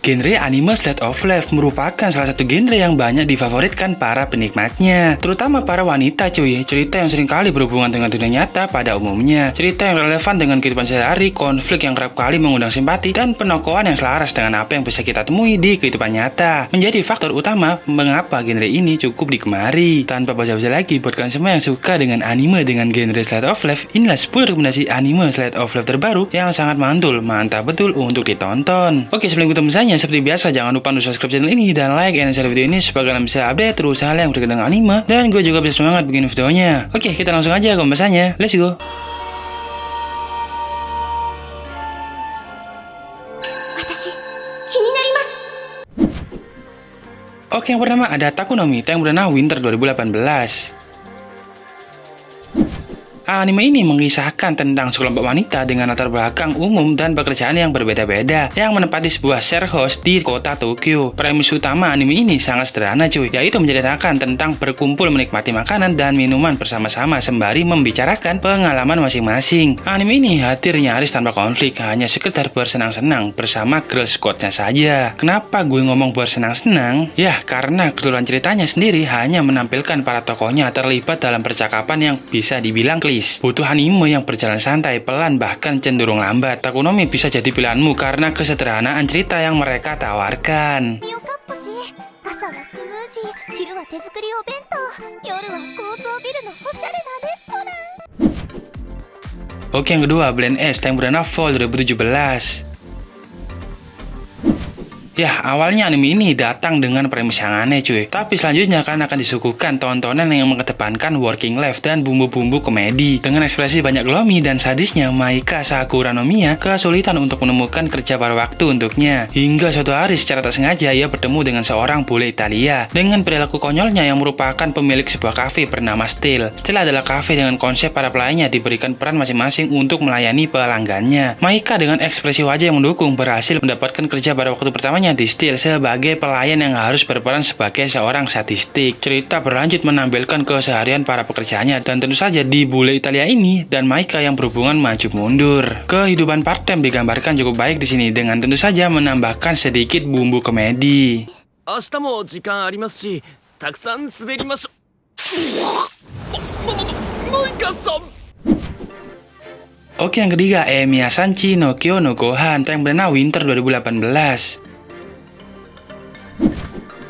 Genre anime slice of life merupakan salah satu genre yang banyak difavoritkan para penikmatnya, terutama para wanita cuy. Cerita yang seringkali berhubungan dengan dunia nyata pada umumnya, cerita yang relevan dengan kehidupan sehari-hari, konflik yang kerap kali mengundang simpati, dan penokohan yang selaras dengan apa yang bisa kita temui di kehidupan nyata menjadi faktor utama mengapa genre ini cukup digemari. Tanpa basa-basi lagi, buat kalian semua yang suka dengan anime dengan genre slice of life, inilah 10 rekomendasi anime slice of life terbaru yang sangat mantul, mantap betul untuk ditonton. Oke, sebelum kita misalnya seperti biasa, jangan lupa untuk subscribe channel ini dan like and share video ini supaya kalian bisa update terus hal yang berkaitan dengan anime dan gue juga bisa semangat bikin videonya. Oke, kita langsung aja ke pembahasannya. Let's go. Oke, yang pertama ada Takunomi Tank Buranah Winter 2018. Anime ini mengisahkan tentang sekelompok wanita dengan latar belakang umum dan pekerjaan yang berbeda-beda yang menempati sebuah share house di kota Tokyo. Premis utama anime ini sangat sederhana cuy, yaitu menceritakan tentang berkumpul menikmati makanan dan minuman bersama-sama sembari membicarakan pengalaman masing-masing. Anime ini hadir nyaris tanpa konflik, hanya sekedar bersenang-senang bersama girl squad-nya saja. Kenapa gue ngomong bersenang-senang? Ya, karena keseluruhan ceritanya sendiri hanya menampilkan para tokohnya terlibat dalam percakapan yang bisa dibilang butuh anime yang berjalan santai, pelan, bahkan cenderung lambat. Takunomi bisa jadi pilihanmu karena kesederhanaan cerita yang mereka tawarkan. Oke, yang kedua, Blend S Tank Buranah Fall 2017. Ya, awalnya anime ini datang dengan premis yang aneh cuy, tapi selanjutnya kalian akan disuguhkan tontonan yang mengedepankan working life dan bumbu-bumbu komedi. Dengan ekspresi banyak lomi dan sadisnya, Maika Sakura no Miya kesulitan untuk menemukan kerja pada waktu untuknya. Hingga suatu hari secara tak sengaja ia bertemu dengan seorang bule Italia dengan perilaku konyolnya yang merupakan pemilik sebuah kafe bernama Steel. Steel adalah kafe dengan konsep para pelayannya diberikan peran masing-masing untuk melayani pelanggannya. Maika dengan ekspresi wajah yang mendukung berhasil mendapatkan kerja pada waktu pertamanya di Steel sebagai pelayan yang harus berperan sebagai seorang statistik. Cerita berlanjut menampilkan keseharian para pekerjaannya dan tentu saja di bule Italia ini dan Maika yang berhubungan maju mundur. Kehidupan part-time digambarkan cukup baik di sini dengan tentu saja menambahkan sedikit bumbu komedi. Oke, yang ketiga, Emiya Sanchi no Kyo no Gohan Tank Buranah Winter 2018.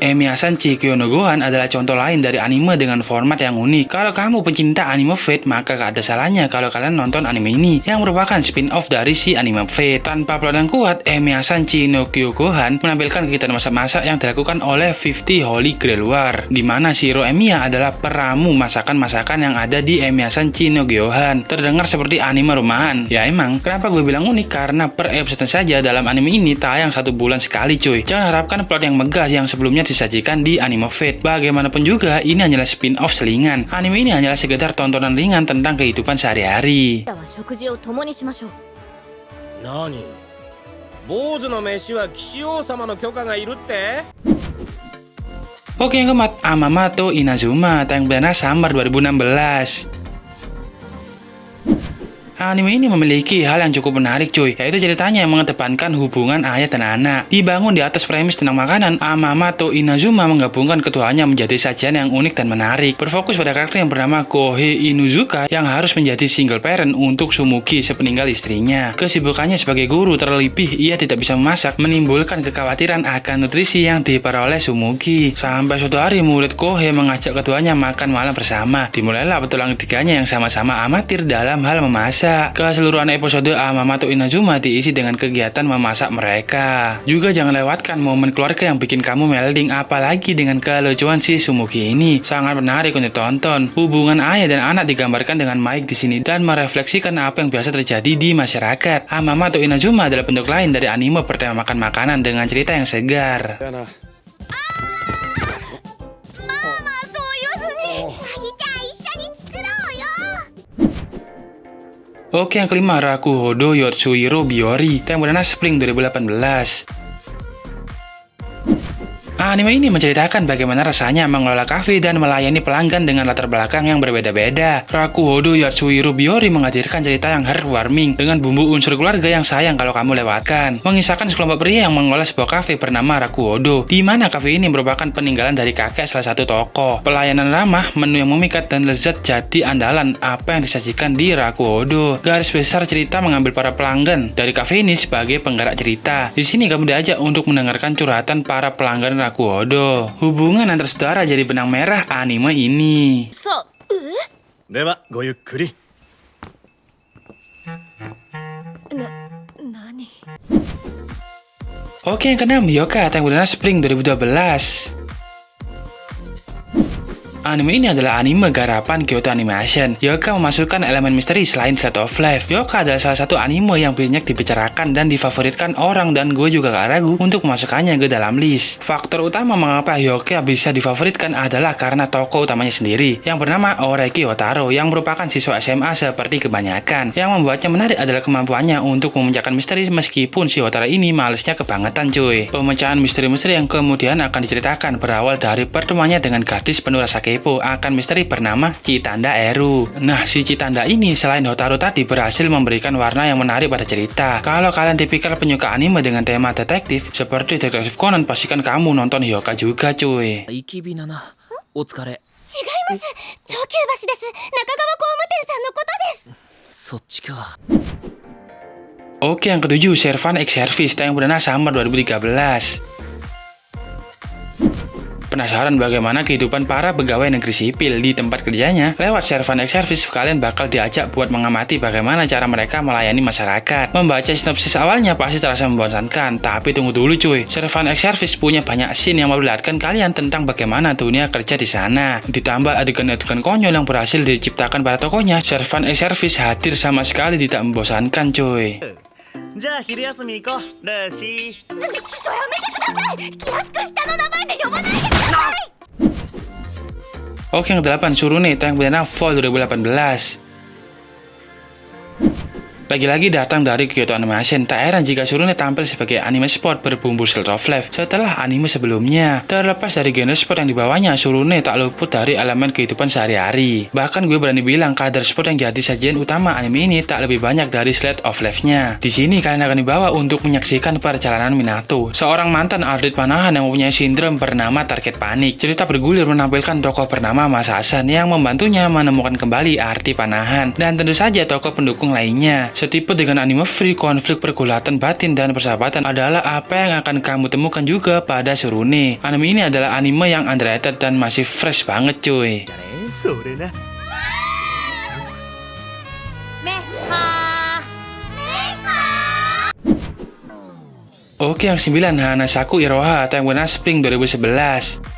Emiya Sanchi Kyo no Gohan adalah contoh lain dari anime dengan format yang unik. Kalau kamu pencinta anime Fate, maka gak ada salahnya kalau kalian nonton anime ini yang merupakan spin-off dari si anime Fate. Tanpa plot yang kuat, Emiya Sanchi no Kyo Gohan menampilkan kegiatan masak-masak yang dilakukan oleh 50 Holy Grail War, di mana Shiro Emiya adalah peramu masakan-masakan yang ada di Emiya Sanchi no Gohan. Terdengar seperti anime rumahan. Ya emang, kenapa gue bilang unik? Karena per episode saja dalam anime ini tayang 1 bulan sekali cuy. Jangan harapkan plot yang megah yang sebelumnya disajikan di anime Fate. Bagaimanapun juga, ini hanyalah spin-off selingan. Anime ini hanyalah sekedar tontonan ringan tentang kehidupan sehari-hari. Oke, yang keempat, Amamato Inazuma Tank Buranah Summer 2016. Anime ini memiliki hal yang cukup menarik cuy, yaitu ceritanya yang mengedepankan hubungan ayah dan anak. Dibangun di atas premis tentang makanan, Amamato Inazuma menggabungkan keduanya menjadi sajian yang unik dan menarik. Berfokus pada karakter yang bernama Kohei Inuzuka yang harus menjadi single parent untuk Sumugi sepeninggal istrinya. Kesibukannya sebagai guru terlebih ia tidak bisa memasak menimbulkan kekhawatiran akan nutrisi yang diperoleh Sumugi. Sampai suatu hari murid Kohei mengajak keduanya makan malam bersama. Dimulailah petualangan ketiganya yang sama-sama amatir dalam hal memasak. Keseluruhan episode Amamato Inazuma diisi dengan kegiatan memasak mereka. Juga jangan lewatkan momen keluarga yang bikin kamu melding, apalagi dengan kelucuan si Sumugi ini. Sangat menarik untuk ditonton. Hubungan ayah dan anak digambarkan dengan baik di sini dan merefleksikan apa yang biasa terjadi di masyarakat. Amamato Inazuma adalah bentuk lain dari anime bertema makan makanan dengan cerita yang segar. Oke, yang kelima, Rakuhodo Yotsuhiro Biyori Tank Buranah Spring 2018. Anime ini menceritakan bagaimana rasanya mengelola kafe dan melayani pelanggan dengan latar belakang yang berbeda-beda. Rakuhodo Yatsuhiro Biori menghadirkan cerita yang heartwarming dengan bumbu unsur keluarga yang sayang kalau kamu lewatkan. Mengisahkan sekelompok pria yang mengelola sebuah kafe bernama Rakuhodo, di mana kafe ini merupakan peninggalan dari kakek salah satu tokoh. Pelayanan ramah, menu yang memikat, dan lezat jadi andalan apa yang disajikan di Rakuhodo. Garis besar cerita mengambil para pelanggan dari kafe ini sebagai penggerak cerita. Di sini kamu diajak untuk mendengarkan curhatan para pelanggan Rakuhodo. Hubungan antar saudara jadi benang merah anime ini. ではごゆっくり。何 Oke, yang keenam, Yoka Tank Banana Spring 2012. Anime ini adalah anime garapan Kyoto Animation. Yoka memasukkan elemen misteri selain Slice of Life. Yoka adalah salah satu anime yang banyak dibicarakan dan difavoritkan orang, dan gue juga gak ragu untuk memasukkannya ke dalam list. Faktor utama mengapa Yoka bisa difavoritkan adalah karena tokoh utamanya sendiri, yang bernama Oreki Otaro, yang merupakan siswa SMA seperti kebanyakan. Yang membuatnya menarik adalah kemampuannya untuk memecahkan misteri meskipun si Otaro ini malesnya kebangetan cuy. Pemecahan misteri-misteri yang kemudian akan diceritakan berawal dari pertemuannya dengan gadis penuh rasa kepo akan misteri bernama Chitanda Eru. Nah, si Chitanda ini selain Hotaru tadi berhasil memberikan warna yang menarik pada cerita. Kalau kalian tipikal penyuka anime dengan tema detektif seperti Detektif Conan, pastikan kamu nonton Hyoka juga cuy. 生きびなな。お疲れ。違います。長久橋です。中川工務店さんのことです。そっちか。 Oke, yang ketujuh, Servan X Service Tank Banana Summer 2013. Penasaran bagaimana kehidupan para pegawai negeri sipil di tempat kerjanya? Lewat Servan X Service, kalian bakal diajak buat mengamati bagaimana cara mereka melayani masyarakat. Membaca sinopsis awalnya pasti terasa membosankan, tapi tunggu dulu cuy. Servan X Service punya banyak scene yang memperlihatkan kalian tentang bagaimana dunia kerja di sana. Ditambah adegan-adegan konyol yang berhasil diciptakan para tokohnya, Servan X Service hadir sama sekali tidak membosankan cuy. じゃあ昼休み行こうルーシー。それやめてください。気安く下の名前で呼ばないでください。 Oke, yang ke-8, Surune Tank Banana Fall 2018. Lagi-lagi datang dari Kyoto Animation, tak heran jika Surune tampil sebagai anime sport berbumbu Slice of Life setelah anime sebelumnya. Terlepas dari genre sport yang dibawanya, Surune tak luput dari elemen kehidupan sehari-hari. Bahkan gue berani bilang kadar sport yang jadi sajian utama anime ini tak lebih banyak dari Slice of Life-nya. Di sini kalian akan dibawa untuk menyaksikan perjalanan Minato, seorang mantan atlet panahan yang mempunyai sindrom bernama target panik. Cerita bergulir menampilkan tokoh bernama Mas Hasan yang membantunya menemukan kembali arti panahan, dan tentu saja tokoh pendukung lainnya. Setipe dengan anime free, konflik pergulatan batin dan persahabatan adalah apa yang akan kamu temukan juga pada Surune. Anime ini adalah anime yang underrated dan masih fresh banget cuy. それな。 Oke, yang 9, Hanasaku Iroha Tank Banana Spring 2011.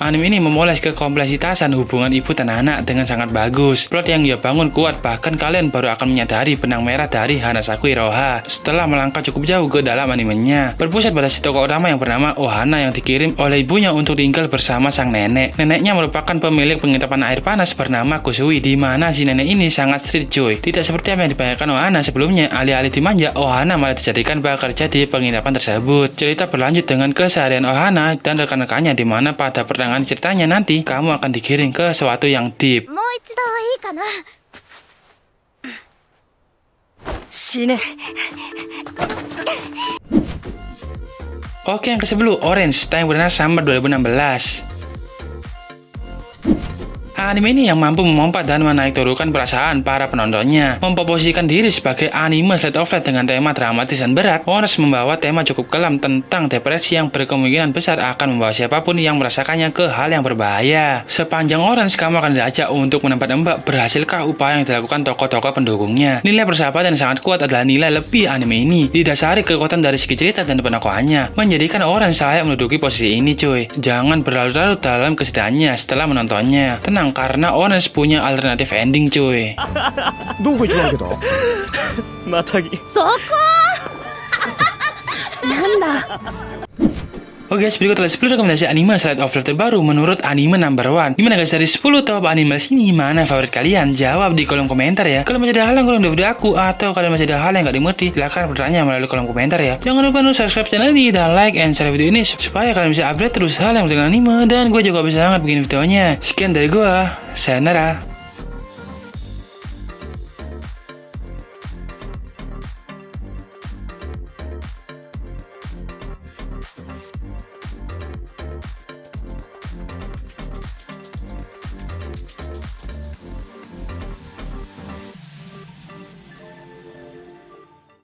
Anime ini memoles kekompleksitasan hubungan ibu dan anak dengan sangat bagus. Plot yang ia bangun kuat, bahkan kalian baru akan menyadari benang merah dari Hanasaku Iroha setelah melangkah cukup jauh ke dalam animenya. Berpusat pada si tokoh utama yang bernama Ohana yang dikirim oleh ibunya untuk tinggal bersama sang nenek. Neneknya merupakan pemilik penginapan air panas bernama Kusui, di mana si nenek ini sangat street cuy. Tidak seperti apa yang dibayangkan Ohana sebelumnya, alih-alih dimanja, Ohana malah dijadikan bekerja di penginapan tersebut. Cerita berlanjut dengan keseharian Ohana dan rekan-rekannya, di mana pada pertengahan ceritanya nanti kamu akan digiring ke sesuatu yang deep. もう一度いいかな。死ね。 Oke, yang ke-10, Orange Tank Banana Summer 2016. Anime ini yang mampu memompa dan menaik turunkan perasaan para penontonnya. Memposisikan diri sebagai anime Slice of Life dengan tema dramatis dan berat, Orange membawa tema cukup kelam tentang depresi yang berkemungkinan besar akan membawa siapapun yang merasakannya ke hal yang berbahaya. Sepanjang Orange, kamu akan diajak untuk menebak-nebak berhasilkah upaya yang dilakukan tokoh-tokoh pendukungnya. Nilai persahabatan yang sangat kuat adalah nilai lebih anime ini, didasari kekuatan dari segi cerita dan penokohannya, menjadikan Orange layak menduduki posisi ini cuy. Jangan berlarut-larut dalam kesedihannya setelah menontonnya. Tenang, karena Orange punya alternatif ending cuy. どこ行っちまうけど。またぎ。そこなんだ。Oke guys, berikut adalah 10 rekomendasi anime slide of life terbaru menurut Anime Number One. Gimana guys, dari 10 top anime sini mana favorit kalian? Jawab di kolom komentar ya. Kalau masih ada hal yang kurang dari video aku atau kalian masih ada hal yang gak dimengerti, silahkan bertanya melalui kolom komentar ya. Jangan lupa untuk subscribe channel ini dan like and share video ini supaya kalian bisa update terus hal yang berkaitan anime dan gue juga bisa banget bikin videonya. Sekian dari gue, sayonara.